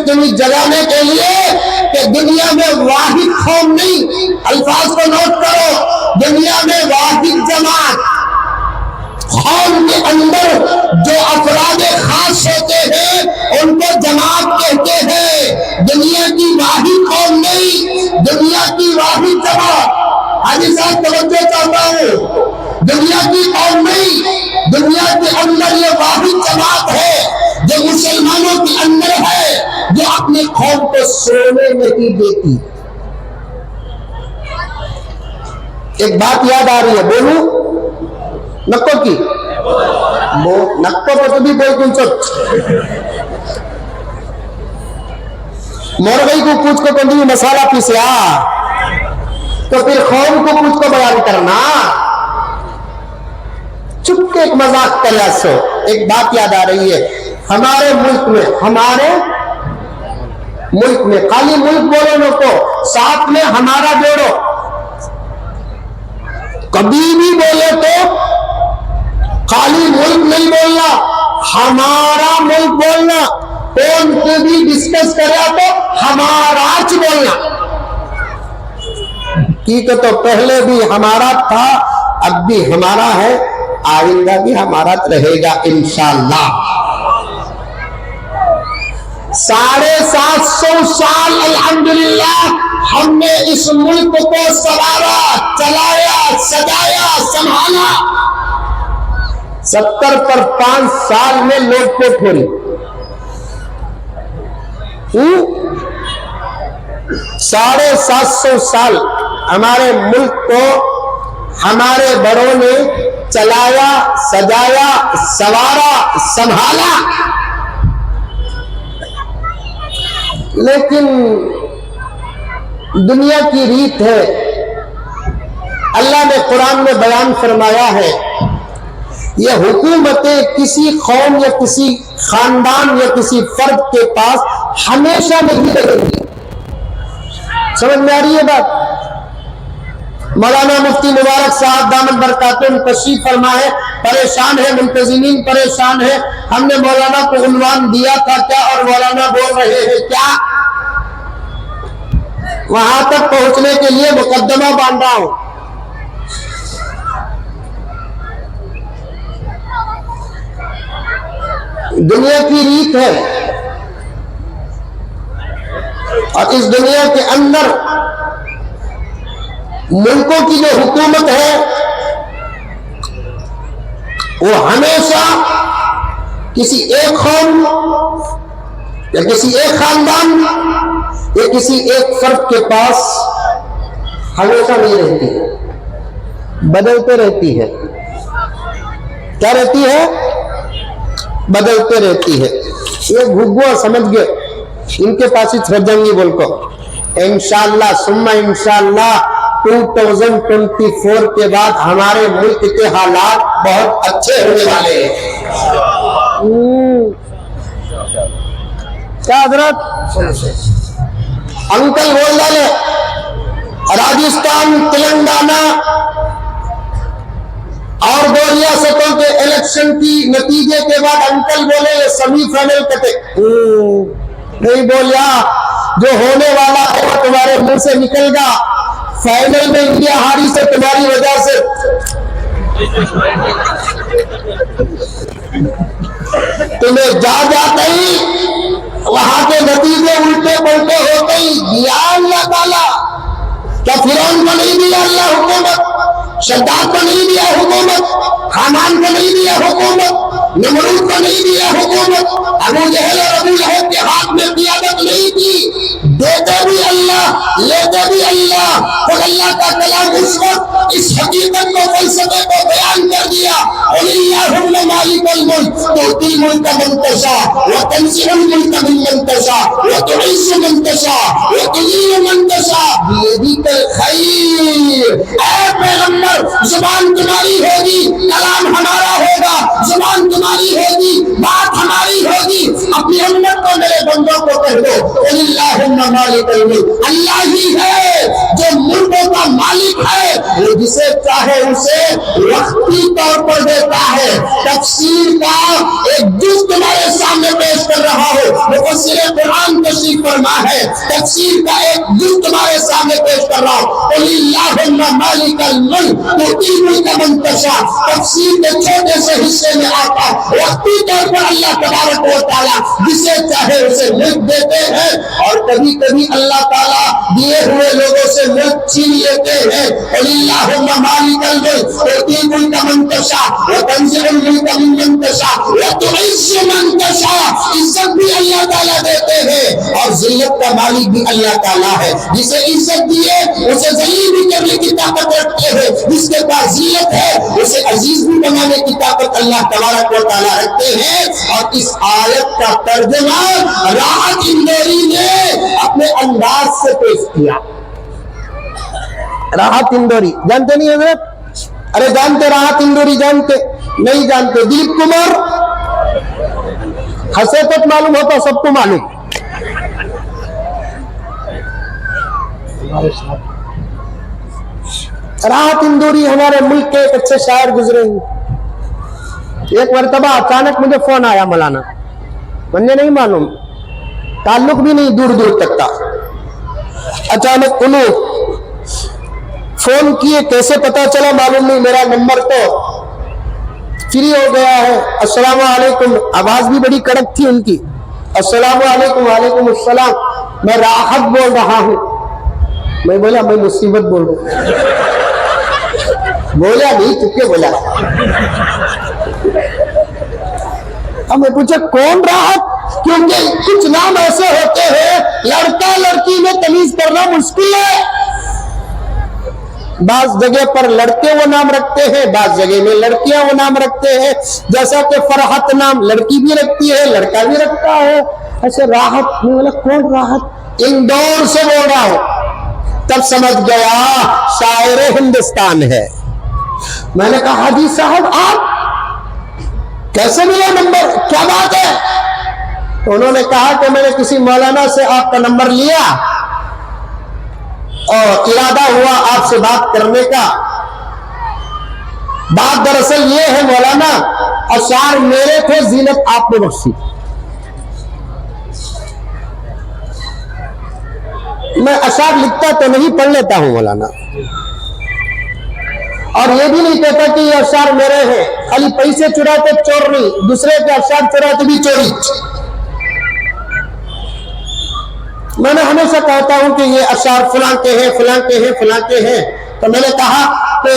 तुम्हें जगाने के लिए कि दुनिया में वाहिद कौम नहीं, अल्फाज को नोट करो, दुनिया में वाहिद जमात, कौम के अंदर जो अफराद खास होते हैं उनको जमात कहते हैं। दुनिया की वाहिद कौम नहीं, दुनिया की वाहिद जमात। हाजी साहब तवज्जो चाहता हूँ, दुनिया की कौम नहीं, दुनिया के अंदर ये वाहिद जमात है जो मुसलमानों के अंदर है, जो अपने कौम को सोने नहीं देती। एक बात याद आ रही है, बोलूं नक्को की वो नक्को तो भी बोल तुम मोर गई को पूछ को कंदी मसाला पीसा तो फिर कौम को पूछ को बयान करना, चुप के एक मजाक कर सो। एक बात याद आ रही है, हमारे मुल्क में खाली मुल्क बोलो न को साथ में हमारा जोड़ो, कभी भी बोले तो खाली मुल्क नहीं बोलना, हमारा मुल्क बोलना। कौन को भी डिस्कस करा तो हमारा बोलना, ठीक है। तो पहले भी हमारा था, अब भी हमारा है, आइंदा भी हमारा रहेगा इंशाअल्लाह। 750 साल अल्हम्दुलिल्लाह हमने इस मुल्क को सवारा, चलाया, सजाया, संभाला। 70 पर 5 साल में लोग को फोड़ी। 750 साल हमारे मुल्क को हमारे बड़ों ने चलाया, सजाया, सवारा, संभाला। लेकिन दुनिया की रीत है, अल्लाह ने कुरान में बयान फरमाया है, ये हुकूमतें किसी कौम या किसी खानदान या किसी फर्द के पास हमेशा नहीं रहेंगी। समझ में आ रही है बात? मौलाना मुफ्ती मुबारक साहब दामद बरकातुहू तशरीफ फरमा है, परेशान है, मुंतज़िमीन परेशान है। हमने मौलाना को उन्वान दिया था क्या और मौलाना बोल रहे हैं क्या? वहां तक पहुंचने के लिए मुकद्दमा बांध रहा हूं। दुनिया की रीत है और इस दुनिया के अंदर मुल्कों की जो हुकूमत है वो हमेशा किसी एक कौम या किसी एक खानदान या किसी एक फर्द के पास हमेशा नहीं रहती है, बदलते रहती है। क्या रहती है? बदलते रहती है। ये भुगुआ समझ गए, इनके पास ही श्रद्धांगी बोल को इंशाअल्लाह सुम्मा इंशाअल्लाह 2024 के बाद हमारे मुल्क के हालात बहुत अच्छे होने वाले हैं। क्या हजरत अंकल बोल डाले, राजस्थान, तेलंगाना और 2 रियासतों के इलेक्शन की नतीजे के बाद अंकल बोले ये सेमीफाइनल कटे नहीं बोलिया, जो होने वाला है वो तुम्हारे मुंह से निकलेगा। फाइनल में इंडिया हारी से तुम्हारी वजह से। तुम्हें जा जाते ही वहां के नतीजे उल्टे पुल्टे होते ही दिया अल्लाह ताला। क्या फिरौन को नहीं दिया अल्लाह हुकूमत? शद्दाद को नहीं दिया हुकूमत? हामान को नहीं दिया हुकूमत? नमरूद को नहीं दिया हुकूमत? अबू जहल और अबू लहब के हाथ में क़ियादत नहीं थी। देते भी अल्लाह, लेते भी अल्लाह। तो अल्लाह का कलाम उस वक्त इस हकीकत को, फलसफे को बयान कर दिया, अल्लाहुम्मा मालिकल मुल्क तुअतिल मुल्का मन तशा व तंज़िउल मुल्का मिम्मन तशा व तुइस्सु मन तशा व तुज़िल्लु मन तशा बियदिकल खैर। ऐ पैगंबर, जुबान तुम्हारी होगी, कलाम हमारा होगा, जुबान तुम्हारी होगी, बात हमारी होगी। अपनी उम्मत को, मेरे बंदों को कह दो अल्लाहुम्मा मालिकल मुल्क, अल्लाह ही है जो मुल्कों का मालिक है, वो जिसे चाहे उसे वक्ती तौर पर देता है। तफसीर का एक जुज़ तुम्हारे सामने पेश कर रहा हूं। मुफस्सिर कुरान नसीब फरमा है। तफसीर का एक जुज़ तुम्हारे सामने पेश कर रहा हूँ। कुलिल्लाहुम्मा मालिकल मुल्क तु'ती मुल्का मन तशा। तफसीर के छोटे से हिस्से में आता है वक्ती तौर पर अल्लाह तबारक व तआला जिसे चाहे उसे मुल्क देते हैं, और कभी कभी अल्लाह ताला दिए हुए लोगों से मुल्क छीन लेते हैं। कुलिल्लाहुम्मा मालिकल मुल्क तु'ती मुल्का मन तशा व तंज़िउल मुल्का मिम्मन तशा व तु'इज़्ज़ु मन तशा। इज्जत भी अल्लाह ताला देते हैं और जिल्लत का मालिक भी अल्लाह ताला है। जिसे इज्जत दिए उसे जलील भी करने की ताकत रखते हैं, जिसके पास जिल्लत है उसे अजीज भी बनाने की ताकत अल्लाह तबारक व तआला रखते हैं। और इस आयत का तर्जुमा राहत इंदौरी ने अपने अंदाज से पेश किया। राहत इंदौरी जानते नहीं हजरत? अरे जानते, राहत इंदौरी जानते नहीं? जानते? दिलीप कुमार हंसे तक मालूम होता, सबको मालूम। राहत इंदौरी हमारे मुल्क के एक अच्छे शायर गुजरे हैं। एक मरतबा अचानक मुझे फोन आया मौलाना, मुझे नहीं मालूम, ताल्लुक भी नहीं दूर दूर तक था। अचानक उन्होंने फोन किए, कैसे पता चला मालूम नहीं, मेरा नंबर तो फ्री हो गया है। अस्सलाम वालेकुम, आवाज भी बड़ी कड़क थी उनकी। अस्सलाम वालेकुम। वालेकुम अस्सलाम, मैं राहत बोल रहा हूं। मैं बोला मैं मुसीबत बोल रहा हूं। बोला नहीं, चुपके बोला। अब मैं पूछा कौन राहत, क्योंकि कुछ नाम ऐसे होते हैं लड़का लड़की में तमीज करना मुश्किल है। बाज जगह पर लड़के वो नाम रखते हैं, बाज जगह में लड़कियां वो नाम रखते हैं। जैसा कि फरहत नाम लड़की भी रखती है, लड़का भी रखता है। ऐसे राहत, मैं बोला कौन राहत? इंदौर से बोल रहा हूं। तब समझ गया शायर हिंदुस्तान है। मैंने कहा हाजी साहब आप कैसे मिला नंबर, क्या बात है? तो उन्होंने कहा कि मैंने किसी मौलाना से आपका नंबर लिया और इरादा हुआ आपसे बात करने का। बात दरअसल ये है मौलाना, अशार मेरे थे, जीनत आपने बख्शी। मैं अशार लिखता तो नहीं, पढ़ लेता हूं मौलाना, और ये भी नहीं कहता कि ये अशार मेरे हैं। खाली पैसे चुराते चोर नहीं, दूसरे के अशार चुराते भी चोरी। मैंने हमेशा कहता हूं कि ये अशार फलां के हैं, फलां के हैं, फलां के हैं। तो मैंने कहा कि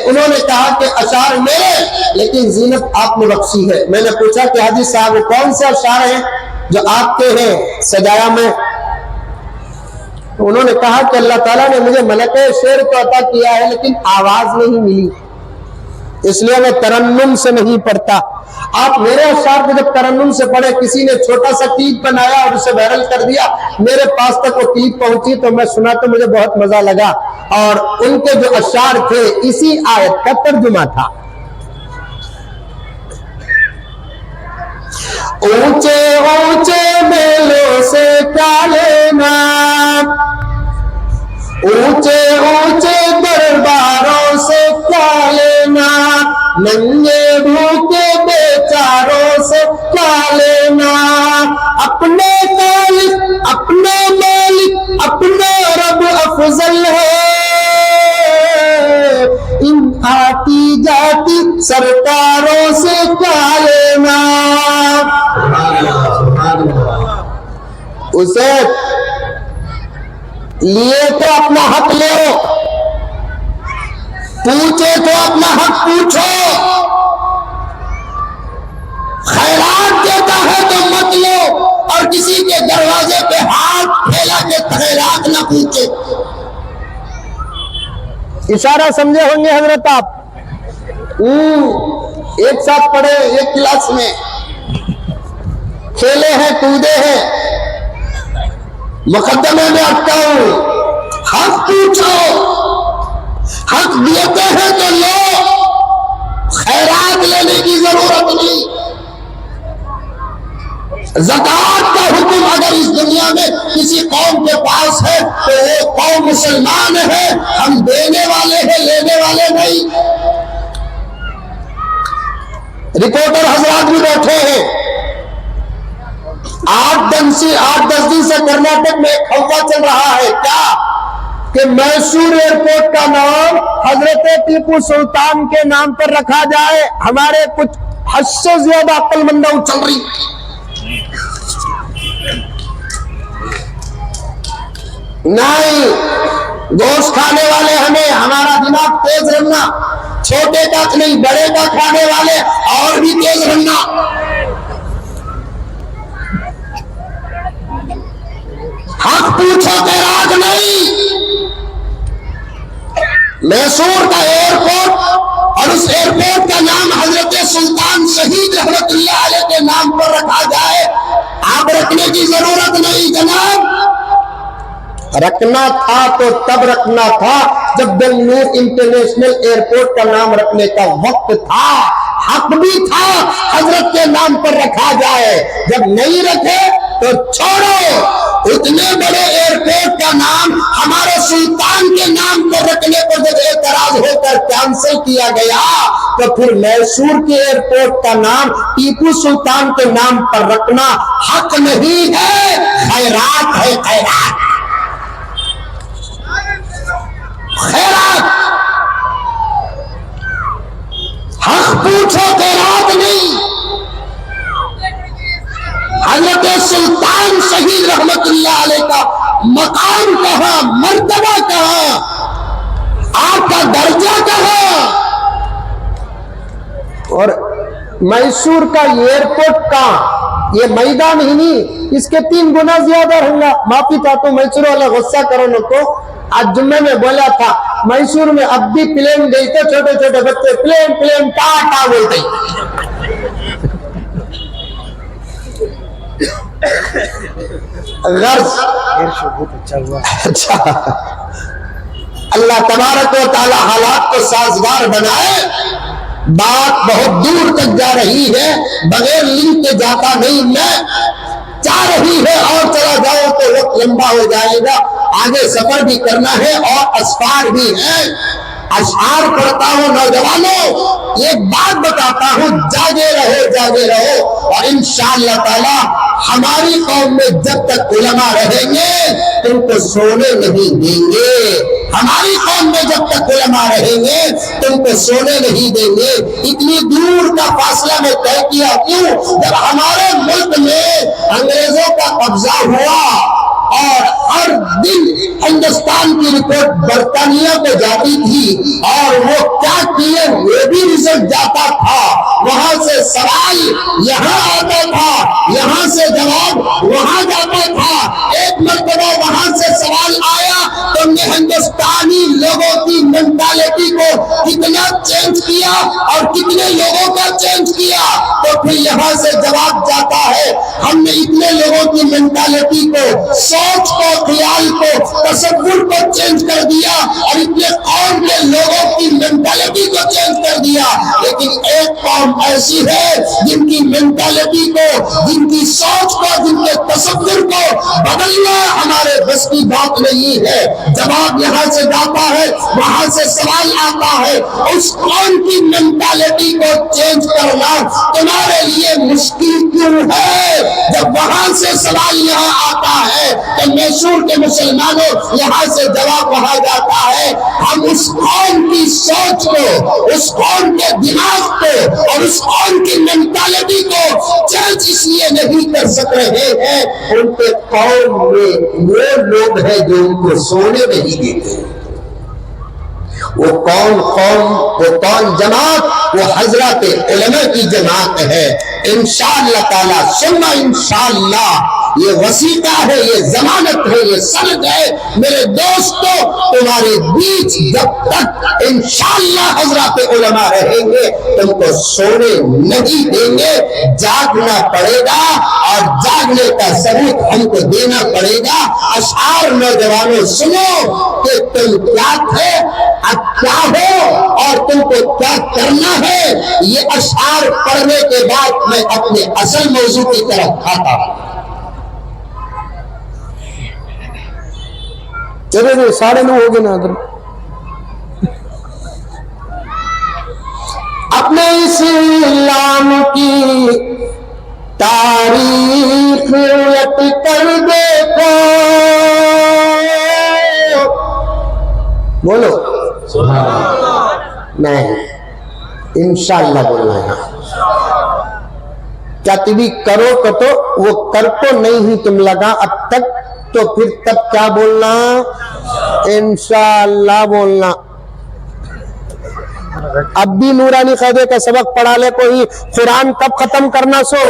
उन्होंने कहा कि अशार मेरे, लेकिन जीनत आपने बख्शी है। मैंने पूछा कि हाजी साहब कौन से अशार हैं जो आपके हैं, सजाया मैं? तो उन्होंने कहा कि अल्लाह ताला ने मुझे मलके शेर को अता किया है, लेकिन आवाज नहीं मिली, इसलिए मैं तरन्नुम से नहीं पढ़ता। आप मेरे अशार को जब तरन्नुम से पढ़े, किसी ने छोटा सा क्लिप बनाया और उसे वायरल कर दिया, मेरे पास तक वो क्लिप पहुंची तो मैं सुना तो मुझे बहुत मजा लगा। और उनके जो अशार थे इसी आयत का तर्जुमा था। ऊंचे ऊंचे मेलों से क्या लेना, ऊंचे ऊंचे दरबारों से क्या लेना, नंगे भूखे बेचारों से क्या लेना। अपने मालिक अपने मालिक अपना रब अफजल है, इन आती जाती सरकारों से क्या लेना। उसे लिए तो अपना हक लो, पूछे तो अपना हक पूछो, खैरात देता है तो मत लो, और किसी के दरवाजे पे हाथ फैला के खैरात न पूछे। इशारा समझे होंगे हजरत आप? एक साथ पढ़े, एक क्लास में खेले हैं, कूदे हैं, मुकद्दमे में अटकाऊं, हक पूछो, हक देते हैं तो लो, खैरात लेने की जरूरत नहीं। ज़कात का हुक्म अगर इस दुनिया में किसी कौम के पास है तो वो कौम मुसलमान है, हम देने वाले हैं, लेने वाले नहीं। रिपोर्टर हजरात भी बैठे हैं, 8-10 दिन से कर्नाटक में एक हवा चल रहा है क्या कि मैसूर एयरपोर्ट का नाम हजरत टीपू सुल्तान के नाम पर रखा जाए। हमारे कुछ हद से ज्यादा अक्लमंदा चल रही। नहीं, गोश्त खाने वाले हमें हमारा दिमाग तेज रखना, छोटे का नहीं बड़े का खाने वाले और भी तेज रखना। हक पूछो के राज नहीं। मैसूर का एयरपोर्ट और उस एयरपोर्ट का नाम हजरत सुल्तान शहीद रहमतुल्लाह अलैह के नाम पर रखा जाए, आप रखने की जरूरत नहीं जनाब। रखना था तो तब रखना था जब बेंगलुरु इंटरनेशनल एयरपोर्ट का नाम रखने का वक्त था, हक भी था हजरत के नाम पर रखा जाए। जब नहीं रखे तो छोड़ो। उतने बड़े एयरपोर्ट का नाम हमारे सुल्तान के नाम पर रखने पर जब एतराज होकर कैंसिल किया गया तो फिर मैसूर के एयरपोर्ट का नाम टीपू सुल्तान के नाम पर रखना हक नहीं है, खैरात है, खैरात खैरात। हक पूछो खैरात नहीं। हजरत सुल्तान शहीद रहमतुल्लाह अलैह का मकाम कहां, मर्तबा कहां, आपका दर्जा कहां। और मैसूर का एयरपोर्ट कहां, ये मैदान ही नहीं, इसके 3 गुना ज्यादा होगा। माफी चाहता हूं मैसूर वाला, गुस्सा करो न को। आज जुम्मे में बोला था मैसूर में अब भी प्लेन गई तो छोटे छोटे बच्चे प्लेन प्लेन टाटा बोलते। अच्छा, अल्लाह तबारक व तआला हालात को साजगार बनाए। बात बहुत दूर तक जा रही है, बगैर लिंक के जाता नहीं। मैं चाह रही है और चला जाओ तो वक्त लंबा हो जाएगा, आगे सफर भी करना है और असफार भी है। अशआर पढ़ता हूँ नौजवानों, एक बात बताता हूँ, जागे रहो जागे रहो। और इंशाअल्लाह ताला हमारी कौम में जब तक उलमा रहेंगे तुमको सोने नहीं देंगे। हमारी कौम में जब तक उलमा रहेंगे तुमको सोने नहीं देंगे। इतनी दूर का फासला में तय किया क्यों? जब हमारे मुल्क में अंग्रेजों का कब्जा हुआ और हर दिन हिंदुस्तान की रिपोर्ट बर्तानिया को जाती थी और वो क्या किए वो भी रिजल्ट जाता था। वहां से सवाल यहाँ आता था, यहाँ से जवाब वहां जाता था। एक मरतबा वहां से सवाल आया तो हमने हिंदुस्तानी लोगों की मेंटालिटी को कितना चेंज किया और कितने लोगों का चेंज किया। तो फिर यहाँ से जवाब जाता है, हमने इतने लोगों की मेंटालिटी को, सोच को, ख्याल को, तसव्वुर को चेंज कर दिया और इतने कौम के लोगों की मेंटालिटी को चेंज कर दिया। लेकिन एक कौम ऐसी है जिनकी मेंटालिटी को, जिनकी सोच को, जिनके तसव्वुर को बदलना हमारे बस की बात नहीं है। जवाब यहाँ से जाता है, वहां से सवाल आता है। उस कौम की मेंटालिटी को चेंज करना तुम्हारे लिए मुश्किल क्यों है? जब वहां से सवाल यहाँ आता है तो मैसूर के मुसलमानों यहाँ से जवाब वहां जाता है। हम उस कौम की सोच को, उस कौम के दिमाग को और उस कौम की मेंटालिटी को चेंज इसलिए नहीं कर सक रहे हैं, उनके कौम में वो लोग हैं जो उनको सोने नहीं देते। वो कौन जमात, वो हजरत उलमा की जमात है। इंशाअल्लाह ताला सुन्ना इंशाअल्लाह ये वसीका है, ये जमानत है, ये सनद है। मेरे दोस्तों, तुम्हारे बीच जब तक इंशाअल्लाह हजरत उलमा रहेंगे तुमको सोने नहीं देंगे। जागना पड़ेगा और जागने का सबूत हमको देना पड़ेगा। अशआर नौजवानों सुनो कि तुम क्या थे, अब क्या हो और तुमको क्या करना है। ये अशआर पढ़ने के बाद मैं अपने असल मौजू की तरफ आता हूं। चले 9:30 हो गए ना उधर। अपने इस्लाम की तारीख कर देखो, बोलो नहीं, इंशाअल्लाह बोलना है। क्या तुम करो तो वो कर तो नहीं ही तुम लगा अब तक, तो फिर तब क्या बोलना, इंशाअल्लाह बोलना। अब भी नूरानी क़ायदे का सबक पढ़ा ले कोई, कुरान कब खत्म करना सो।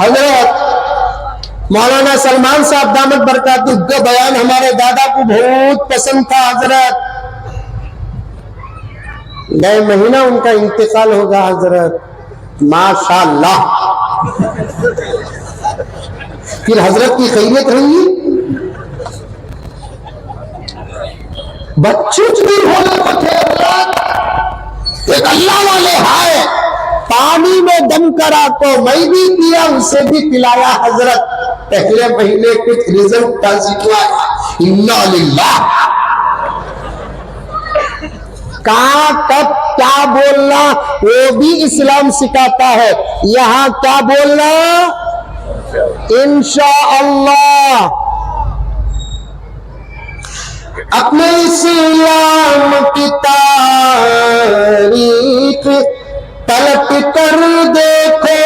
हजरत मौलाना सलमान साहब दामत बरकातुहू का बयान हमारे दादा को बहुत पसंद था। हजरत नए महीना उनका इंतकाल होगा हजरत, माशाअल्लाह। फिर हजरत की खैरियत रहेगी, बच्चे भी होने को थे। एक अल्लाह वाले हाय पानी में दम करा तो मैं भी पिया, उसे भी पिलाया हजरत। पहले महीने कुछ रिजल्ट पॉजिटिव आया, इन्ना लिल्लाह। कहाँ कब क्या बोलना वो भी इस्लाम सिखाता है। यहाँ क्या बोलना, इंशाअल्लाह। अपने इस्लाम की तारीख पलट कर देखो,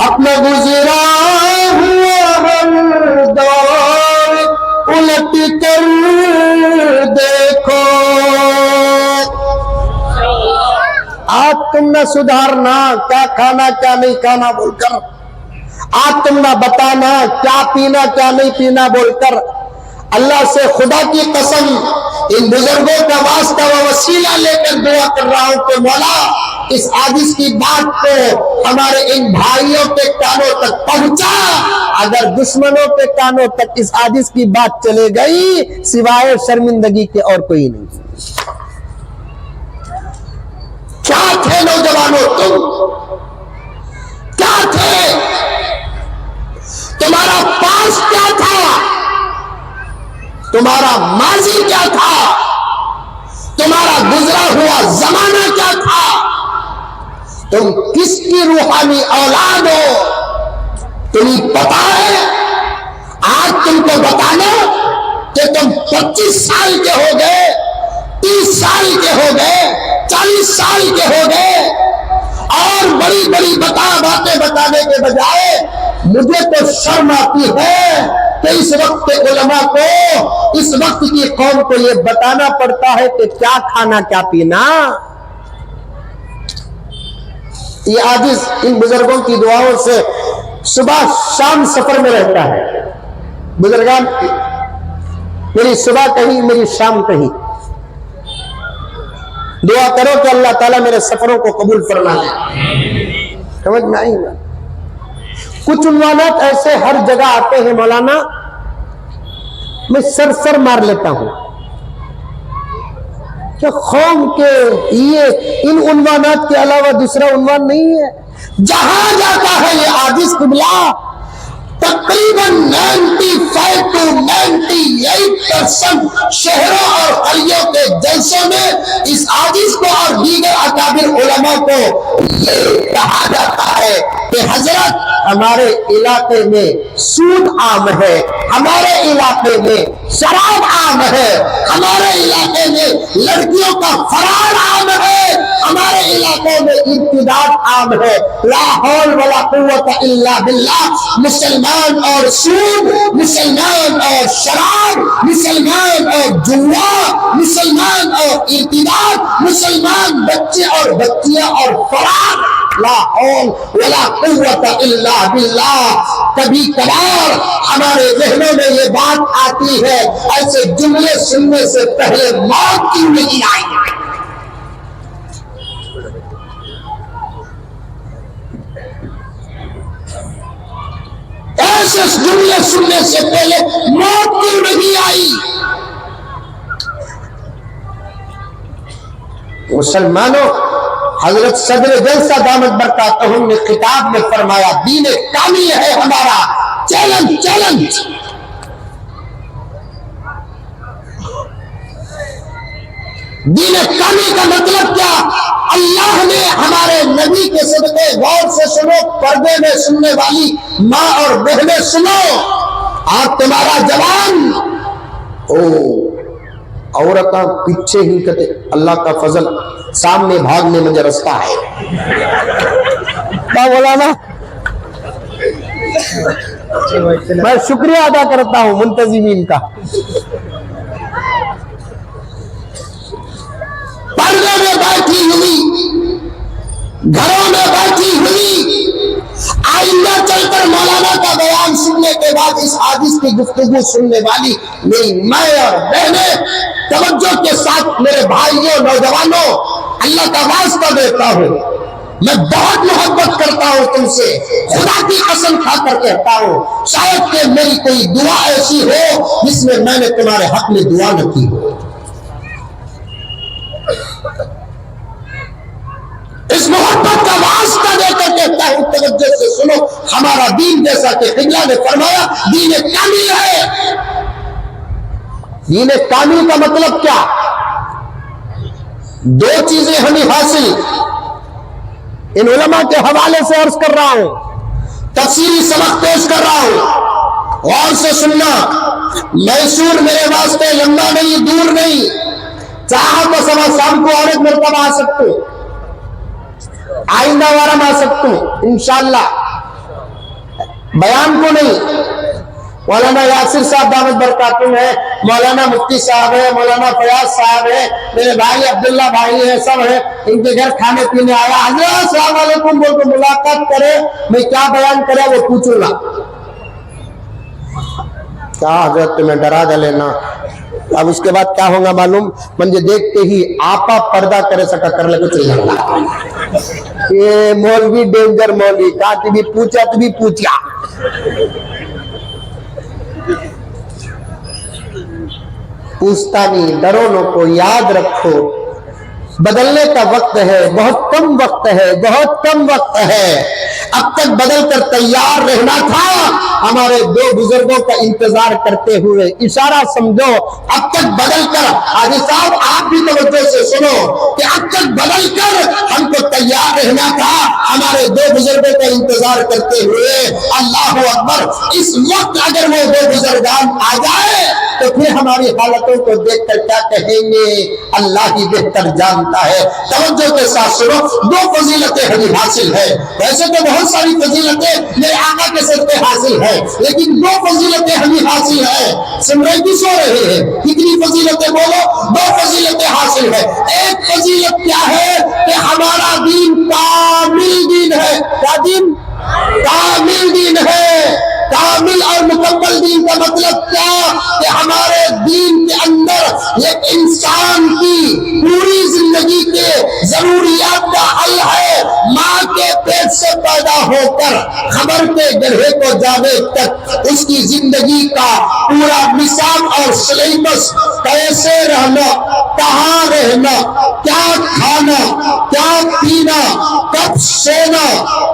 अपना गुजरा हुआ हर दौर उलट कर देखो। आज तुम न सुधारना क्या खाना क्या नहीं खाना बोलकर, आज तुम ना बताना क्या पीना क्या नहीं पीना बोलकर। अल्लाह से खुदा की कसम इन बुजुर्गों का वास्ता व वसीला लेकर दुआ कर रहा हूं कि मौला इस हादिस की बात को हमारे इन भाइयों के कानों तक पहुंचा। अगर दुश्मनों के कानों तक इस हादिस की बात चले गई, सिवाय शर्मिंदगी के और कोई नहीं। क्या थे नौजवानों तुम, क्या थे, तुम्हारा पास क्या था, तुम्हारा माजी क्या था, तुम्हारा गुजरा हुआ जमाना क्या था, तुम किसकी रूहानी औलाद हो, तुम्हें पता है। आज तुमको बताना कि तुम 25 साल के हो गए, 30 साल के हो गए, 40 साल के हो गए, और बड़ी बड़ी बातें बताने के बजाय मुझे तो शर्म आती है कि इस वक्त के उलमा को, इस वक्त की कौम को ये बताना पड़ता है कि क्या खाना क्या पीना। ये आजिज इन बुजुर्गों की दुआओं से सुबह शाम सफर में रहता है। बुजुर्गान मेरी सुबह कहीं मेरी शाम कहीं, दुआ करो कि अल्लाह ताला मेरे सफरों को कबूल फरमा ले। समझ में आई ना। कुछ उन्वानात ऐसे हर जगह आते हैं मौलाना, मैं सर मार लेता हूं कि कौम के ये इन उन्वानात के अलावा दूसरा उन्वान नहीं है। जहां जाता है ये आदिस किबला, तकरीबन 95 to 98% शहरों और गलियों के जलसों में इस आदिस को और दीगर अकाबिर उलमा को ये कहा जाता है कि हजरत हमारे इलाके में सूद आम है, हमारे इलाके में शराब आम है, हमारे इलाके में लड़कियों का फरार आम है, हमारे इलाकों में इब्तिदात आम है। ला हौल वला कुव्वत इल्ला बिल्लाह। मुसलमान और सूद, मुसलमान और शराब, मुसलमान और जुआ, मुसलमान और इब्तिदात, मुसलमान बच्चे और बच्चियां और फरार। ला हौल वला कुव्वत इल्ला बिल्लाह। कभी कभार हमारे जहनों में ये बात आती है, ऐसे जुमले सुनने से पहले मौत क्यों नहीं आई। ऐसे जुमले सुनने से पहले मौत क्यों नहीं आई। मुसलमानों, हजरत सदर जलसा दामत बरकातहू ने किताब में फरमाया, दीन कामिल है हमारा, चैलेंज चैलेंज। दीन कामिल का मतलब क्या? अल्लाह ने हमारे नबी के सदके, गौर से सुनो, पर्दे में सुनने वाली माँ और बहनें सुनो, आप तुम्हारा जवान ओ औरत पीछे ही कहते अल्लाह का फजल, सामने भागने में रास्ता है। क्या बोला ना, मैं शुक्रिया अदा करता हूं मुंतजिमीन का। पर्दे में बैठी हुई, घरों में बैठी हुई, आइंदा चलकर मौलाना का बयान सुनने के बाद इस हादिस की गुफ्तगू सुनने वाली मेरी माँ और बहनें, तवज्जो के साथ मेरे भाइयों, नौजवानों, अल्लाह का वास्ता देता हूं, मैं बहुत मोहब्बत करता हूं तुमसे, खुदा की कसम खाकर कहता हूं, शायद कि मेरी कोई दुआ ऐसी हो जिसमें मैंने तुम्हारे हक में दुआ न की हो। इस मोहब्बत का वास्ता देकर कहता हूं, तवज्जो से सुनो, हमारा दीन जैसा कि क़िबला ने फरमाया, दीन कामिल है। दीन कामिल का मतलब क्या? दो चीजें हमें हासिल, इन उलमा के हवाले से अर्ज कर रहा हूं, तफसीली सबक पेश कर रहा हूं, और से सुनना। मैसूर मेरे वास्ते लंबा नहीं, दूर नहीं, चाह तो सवा शाम को और एक मरतबा आ सकते हो, आइंदा वारम आ सकते हो इंशाअल्लाह, बयान को नहीं। मौलाना यासिर साहब दामत बरकातुहू है, मौलाना मुफ्ती साहब है, मौलाना फयाज साहब है, मेरे भाई अब्दुल्ला भाई है, सब है, इनके घर खाने पीने आया। हज़रत अस्सलाम वालेकुम बोल के मुलाकात करे, मैं क्या बयान करे वो पूछूंगा। क्या हजरत तुम्हें डरा गले ना, अब उसके बाद क्या होगा मालूम, मुझे देखते ही आपा पर्दा करे सका कर ले कुछ ये मौलवी डेंजर मौलवी, कहा तू भी पूछा, तू भी पूछा। पूछता नहीं, डरो नो को याद रखो, बदलने का वक्त है, बहुत कम वक्त है, बहुत कम वक्त है। अब तक बदल कर तैयार रहना था, हमारे दो बुजुर्गों का इंतजार करते हुए, इशारा समझो, अब तक बदल कर, हाजी साहब आप भी तवज्जो से सुनो कि अब तक बदल कर हमको तैयार रहना था, हमारे दो बुजुर्गों का इंतजार करते हुए। अल्लाह अकबर, इस वक्त अगर वो दो बुजुर्गान आ जाए तो फिर हमारी हालतों को देखकर क्या कहेंगे, अल्लाह ही बेहतर जानता है। तवज्जो के साथ सुनो, दो फजीलतें हमें हासिल है। वैसे तो बहुत सारी फजीलतें मेरे आका के सर पे हासिल है, लेकिन दो फजीलतें हमें हासिल है। सिमरन की सो रहे हैं, कितनी फजीलतें बोलो, दो फजीलतें हासिल है। एक फजीलत क्या है कि हमारा दीन कामिल दीन है। क्या दीन? कामिल दीन है। कामिल और मुकम्मल दीन का मतलब क्या कि हमारे दीन के अंदर एक इंसान की पूरी जिंदगी के जरूरियात का हल है। माँ के पेट से पैदा होकर खबर के गड्ढे को जाने तक उसकी जिंदगी का पूरा निसाब और सिलेबस, कैसे रहना, कहाँ रहना, क्या खाना, क्या पीना, कब सोना,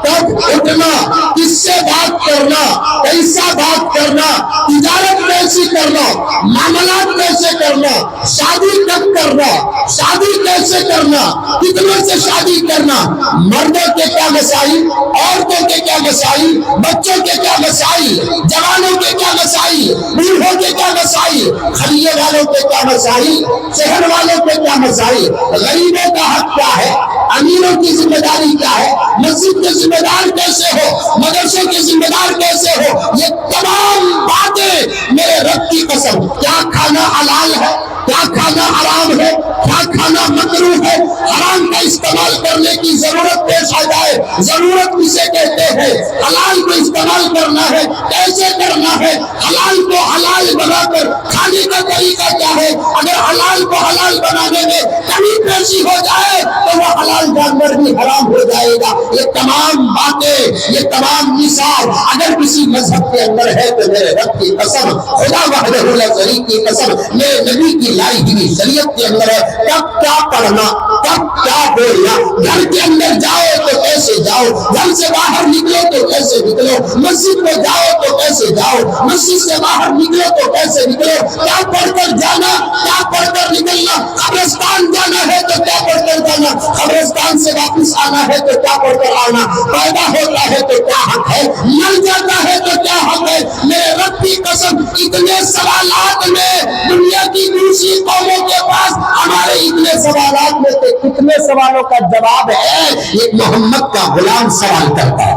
कब उठना, किससे बात करना, कैसा बात करना, तिजारत कैसी करना, मामलात कैसे करना, शादी कब करना, शादी कैसे करना, कितनों से शादी करना, मर्दों के क्या मसाइल, औरतों के क्या मसाइल, बच्चों के क्या मसाइल, जवानों के क्या मसाइल, बूढ़ों के क्या मसाइल, खलिए वालों के क्या मसाइल, शहर वालों के क्या मसाइल, गरीबों का हक क्या है, अमीरों की जिम्मेदारी क्या है, मस्जिद के जिम्मेदार कैसे हो, मदरसे के जिम्मेदार कैसे हो, ये तमाम बातें मेरे रब की कसम। क्या खाना हलाल है, क्या खाना हराम है, क्या खाना मकरूह है, हराम का इस्तेमाल करने की जरूरत पेश आ जाए, जरूरत किसे कहते हैं, हलाल को इस्तेमाल करना है, कैसे करना है, हलाल को हलाल बनाकर खाने का तरीका क्या है, अगर हलाल को हलाल बनाने में कमी पेशी हो जाए तो वह हलाल जानवर भी हराम हो जाएगा। ये तमाम बातें, ये तमाम निसाब अगर किसी मजहब के अंदर है तो मेरे रब की कसम, खुदा वहदहु ला शरीक की कसम, मेरे नबी की लाई हुई शरीयत के अंदर है। कब क्या पढ़ना, कब क्या बोलना, घर के अंदर जाओ तो कैसे जाओ, घर से बाहर निकलो तो कैसे निकलो, मस्जिद में जाओ तो कैसे जाओ, मस्जिद से बाहर निकलो तो कैसे निकलो, क्या पढ़कर जाना, क्या पढ़कर निकलना, कब्रिस्तान जाना है तो क्या पढ़कर जाना, कब्रिस्तान से वापस आना है तो क्या पढ़कर आना, पैदा होता है तो क्या हक है, मर जाता है तो क्या हक है। मेरे रब की कसम इतने सवालात में दुनिया की दूसरी कौमों के पास हमारे इतने सवालात में से कितने सवालों का जवाब है एक मोहम्मद का गुलाम सवाल करता है।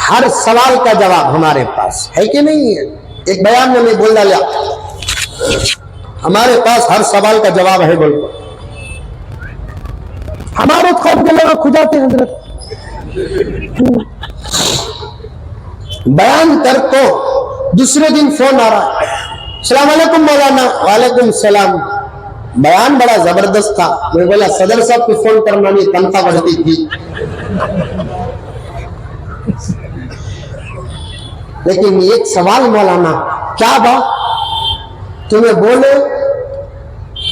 हर सवाल का जवाब हमारे पास है कि नहीं है? एक बयान में मैं बोल डाला, हमारे पास हर सवाल का जवाब है। बोल हमारे खौफ के लोग खुजाते हैं हजरत बयान कर को दूसरे दिन फोन आ रहा है, अस्सलाम वालेकुम मौलाना। वालेकुम सलाम। बयान बड़ा जबरदस्त था। मैं बोला सदर साहब को फोन करना नहीं, तनख्वाह बढ़ती थी। लेकिन एक सवाल मौलाना, क्या बात तुम्हें बोले,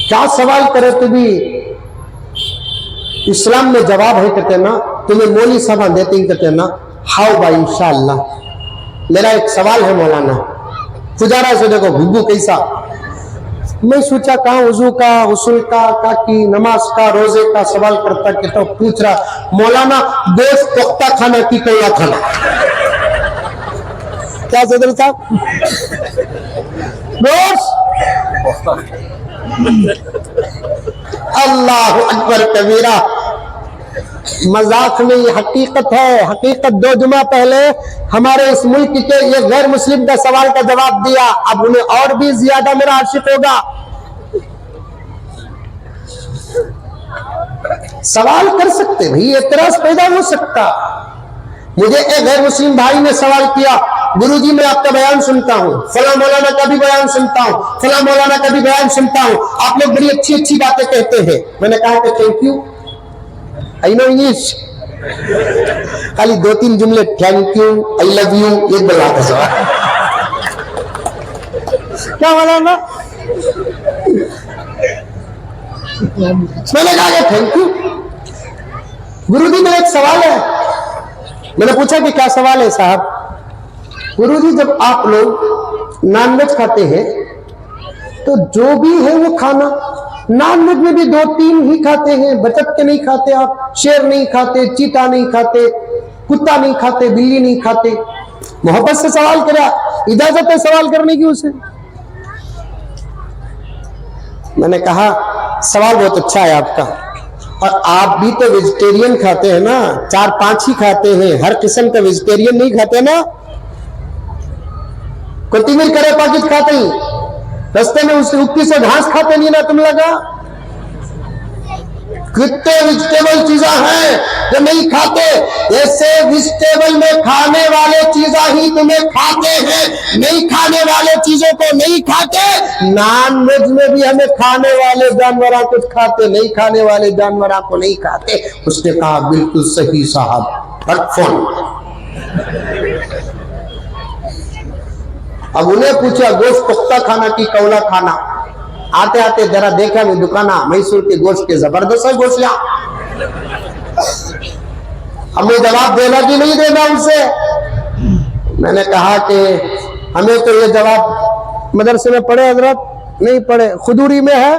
क्या सवाल करे तो भी इस्लाम में जवाब है कहते ना, तुम्हें मौली साहब देते ही कहते ना, हाउ भाई इंशाअल्लाह। मेरा एक सवाल है मौलाना, गुजारा से देखो घुग्गू कैसा। मैं सोचा कहा वजू का, उसूल का की नमाज का, रोजे का सवाल करता कि तो पूछ रहा मौलाना गोश्त पुख्ता खाना की कौला खाना। क्या सदर साहब अल्लाह अकबर कबीरा। मजाक नहीं, हकीकत है। हकीकत 2 जुमा पहले हमारे इस मुल्क के ये गैर मुस्लिम का सवाल का जवाब दिया, अब उन्हें और भी ज्यादा मेरा आशिक होगा। सवाल कर सकते भाई, एतराज पैदा हो सकता। मुझे एक गैर मुस्लिम भाई ने सवाल किया, गुरुजी मैं आपका बयान सुनता हूँ, फला मौलाना का भी बयान सुनता हूँ, फला मौलाना का भी बयान सुनता हूँ, आप लोग बड़ी अच्छी अच्छी बातें कहते हैं। मैंने कहा कि thank you, I know English. खाली 2-3 जुमले thank you, I love you, एक बोला था सवाल। क्या मौलाना? मैंने कहा कि थैंक यू। गुरुजी मेरा एक सवाल है। मैंने पूछा कि क्या सवाल है साहब? गुरुजी जब आप लोग नॉनवेज खाते हैं तो जो भी है वो खाना, नॉनवेज में भी 2-3 ही खाते हैं, बचत के नहीं खाते आप, शेर नहीं खाते, चीता नहीं खाते, कुत्ता नहीं खाते, बिल्ली नहीं खाते। मोहब्बत से सवाल करा, इजाजत है सवाल करने की उसे। मैंने कहा सवाल बहुत अच्छा है आपका, और आप भी तो वेजिटेरियन खाते हैं ना, 4-5 ही खाते हैं, हर किस्म का वेजिटेरियन नहीं खाते ना। कोथिमीर करे पाकिट खाते ही, रस्ते में उसकी उक्ति से घास खाते नहीं ना तुम लगा। कितने वेजिटेबल चीजें हैं जो नहीं खाते, ऐसे वेजिटेबल में खाने वाले चीजें ही तुम्हें खाते हैं, नहीं खाने वाले चीजों को नहीं खाते। नॉन वेज में भी हमें खाने वाले जानवर कुछ खाते, नहीं खाने वाले जानवर को नहीं खाते। उसने कहा बिल्कुल सही साहब, रख फोन। अब उन्हें पूछा गोश्त पुख्ता खाना की कौला खाना। आते आते जरा देखा मैं दुकाना मैसूर के गोश्त के, जबरदस्त है गोश्त। हमें जवाब देना कि नहीं देना उनसे? मैंने कहा कि हमें तो ये जवाब मदरसे में पढ़े हजरत, नहीं पढ़े, खुदूरी में है,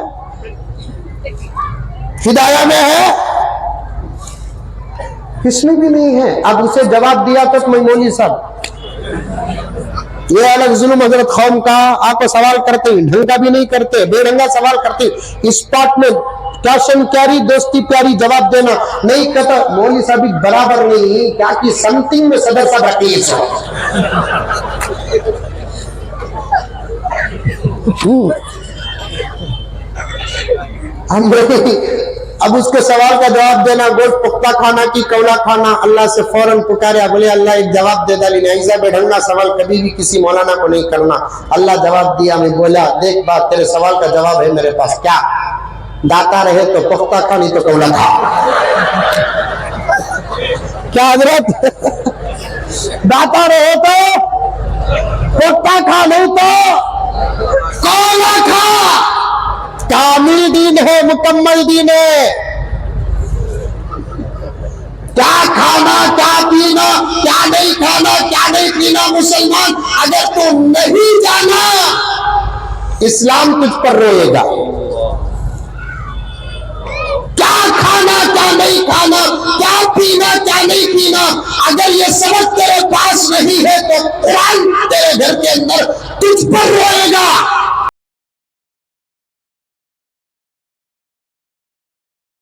हिदाया में है, किसमें भी नहीं है। अब उसे जवाब दिया तो मैं मौलवी साहब ये अलग जुल्म हजरत कौम का, आपको सवाल करते हैं, ढंग का भी नहीं करते, बेढंगा सवाल करते। स्पॉट में क्वेश्चन क्यारी, दोस्ती प्यारी, जवाब देना नहीं कहता। मौलवी साहब भी बराबर नहीं, क्या कि समथिंग में सदर साहब रखीस हम अब उसके सवाल का जवाब देना, गोश्त पुख्ता खाना की कौला खाना। अल्लाह से फौरन पुकारे, बोले अल्लाह एक जवाब दे डाली, ऐसा बेढंगा सवाल कभी भी किसी मौलाना को नहीं करना। अल्लाह जवाब दिया। मैं बोला देख बात, तेरे सवाल का जवाब है मेरे पास। क्या? दाता रहे तो पुख्ता खा, नहीं तो कौला खा। क्या हजरत? दाता रहे तो पुख्ता खा, नहीं तो कौला खा। कामिल दीन है, मुकम्मल दीन है। क्या खाना, क्या पीना, क्या नहीं खाना, क्या नहीं पीना, मुसलमान अगर तू नहीं जाना, इस्लाम तुझ पर रोएगा। क्या खाना, क्या नहीं खाना, क्या पीना क्या नहीं पीना, अगर ये सबक तेरे पास नहीं है तो कुरान तेरे घर के अंदर तुझ पर रोएगा।